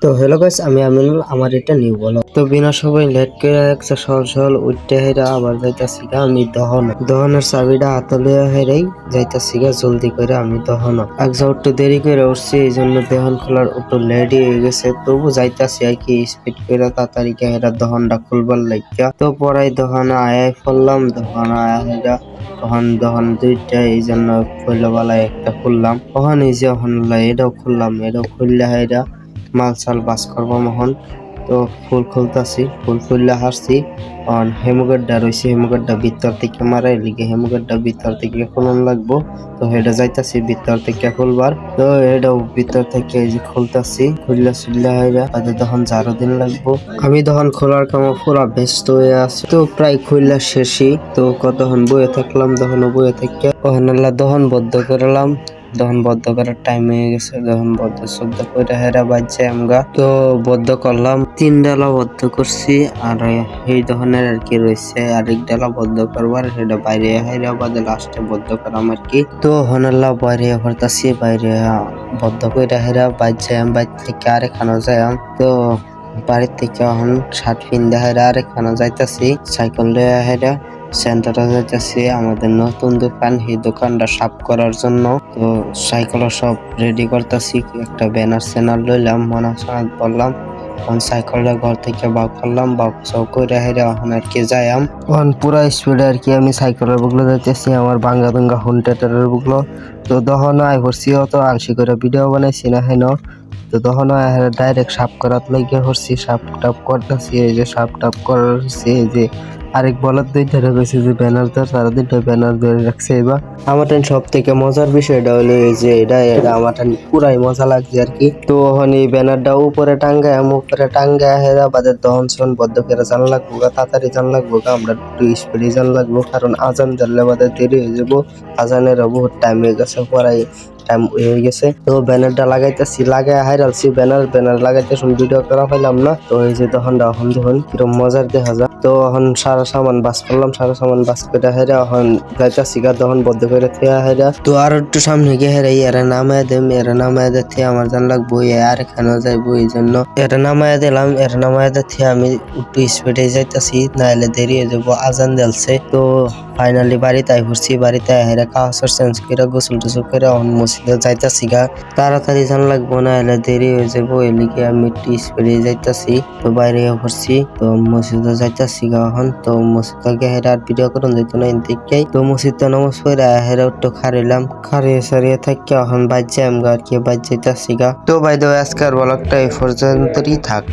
তো hello guys, আমি আমিনুল। আমার এটা নিউ বলো। তো বিনা সময় লেট করে একটা সহল উঠতে হেরা আবার যাইতাছি গা আমি দহনের চাবিটা হাতে লইয়া হেরাই যাইতাছি গা জলদি করে আমি দহন একজন একটু দেরি করে উঠছি, এই জন্য দহন খোলার একটু লেটই হয়ে গেছে। তবু যাইতাছি আর কি স্পিড করে তাড়াতাড়ি হেরা দহনটা খুলবার লাগিয়া। তো পরাই দহনে আয়াই ফেললাম, দহন আয়া হেরা দহন দুইটা, এই জন্য খুলবালায় একটা খুললাম। ওখান এই যে এটাও খুললাম, এটাও খুললে হেরা মাল চাল বাস করবো মহন। তো ফুল খুলতাছি, ফুল খুললে হারছি। হেমুগেটটা রয়েছে, হেমুগেটটা ভিতর থেকে মারাই লিগে হেমুগেটটা ভিতর থেকে খুলন লাগবো। তো এটা যাইতাছি ভিতর থেকে খুলবার। তো এটাও ভিতর থেকে এই যে খুলতাছি, খুললে সুললে হাইরা তাদের তখন 4 দিন লাগবো। আমি তখন খোলার কামে পুরা ব্যস্ত হয়ে আছি। তো প্রায় খুললা শেষই। তো কতক্ষণ বয়ে থাকলাম, তখন বয়ে থেকে দহন বদ্ধ করলাম। দহন বদ্ধ করার টাইম হয়ে গেছে। দহন বদ্ধ শব্দ করে হেরা বাজছে আমগা। তো বদ্ধ করলাম, 3 ডালা বদ্ধ করছি। আর এই দহনের আর কি রয়েছে আরেক ডালা বদ্ধ করবার, সেটা বাইরে হেরা বাদে লাস্টে বদ্ধ করাম আর কি। তো হনাল্লা বাইরে হরতাছি, বাইরে বদ্ধ করে হেরা বাজছে। বাইর থেকে আরেকখানো যাই। তো বাড়ির থেকে এখন শার্ট পিন্ধে হেরা আরেকখানো যাইতাছি সাইকেল লইয়া হেরা সেন্টারে যাইতেছি আমাদের নতুন দোকান, এই দোকানটা সাফ করার জন্য। তো সাইকেল সব রেডি করতেছি, একটা ব্যানার স্যানার লইলাম, মনে বললাম সাইকেলটা ঘর থেকে বাক করলাম, বাক করে হেরে এখন আর কি যাইম পুরা স্পিডে আর কি আমি সাইকেলের বুকলো যাইতেছি, আমার বাঙ্গা বাঙ্গা হোম থিয়েটারের বুকলো। তো তখন আই করছি, অত আলসি করে ভিডিও বানাইছি না হেন। তো তখন ডাইরেক্ট সাফ করার লাগিয়ে করছি, সাফ টাপ করতেছি। এই যে সাফ টাপ করছি, এই যে আরেক বলার দুই ধরে গেছে যে ব্যানার ধর, তারা দুইটা ব্যানার ধরে রাখছে। এবার আমার সব থেকে মজার বিষয়টা হলো এই যে এটা আমার পুরাই মজা লাগছে আর কি। তো ওখানে এই ব্যানারটা উপরে টাঙ্গায় হেরা বাদের দহন সহন বদ্ধ করে জান লাগবো, তাড়াতাড়ি জান লাগবো, আমরা একটু স্পিডে জান লাগবো, কারণ আজান ধরলে বাদের দেরি হয়ে যাবো। আজানের বহুত টাইম হয়ে গেছে, পড়াই টাইম হয়ে গেছে। তো ব্যানারটা লাগাইতেছি, লাগাই হাইরালছি ব্যানার লাগাইতে শুন ভিডিও করা পাইলাম না। তো এই যে তখন দেখুন কিরম মজার দেখা যায়। তো এখন সারা সামান বাস করলাম, সারা সামান বাস করে হেরা এখন যাইতাছি গা দহন বদ্ধ করে থিয়া হেরা। তো আর একটু সামনে গিয়ে হেরা এরা নামায় দেম, এরা নামায় দিতে আমার জান লাগবো আর এখানে যাইবো, এই জন্য এরা নামায় দিলাম। এরা নামায় দিতে আমি একটু স্পিডে যাইতাছি, নাহলে দেরি হয়ে যাবো, আজান দিলছে। তো ফাইনালি বাড়িতে আই পড়ছি, বাড়িতে হেরা কাপড় চেঞ্জ করে গোসল টোসল করে এখন মসজিদে যাইতাছি গা। তাড়াতাড়ি জান লাগবো, না হলে দেরি হয়ে যাবো, এলিকে আমি একটু স্পিডে যাইতাছি। তো বাইরে পড়ছি, তো মসজিদে যাইতাছি গা এখন। তো মসজিদে গিয়ে হেরা আর ভিডিও করুন যেত না ইনদিকে। তো মসজিদে নামাজ পড়ে হেরা একটু খারিলাম, খারিয়ে সারিয়ে থাকি এখন বাইর যাই আমগা আর কি, বাইর যাইতাছি গা। তো বাই দ্য ওয়ে আজকের ব্লগটা এই পর্যন্তই থাক।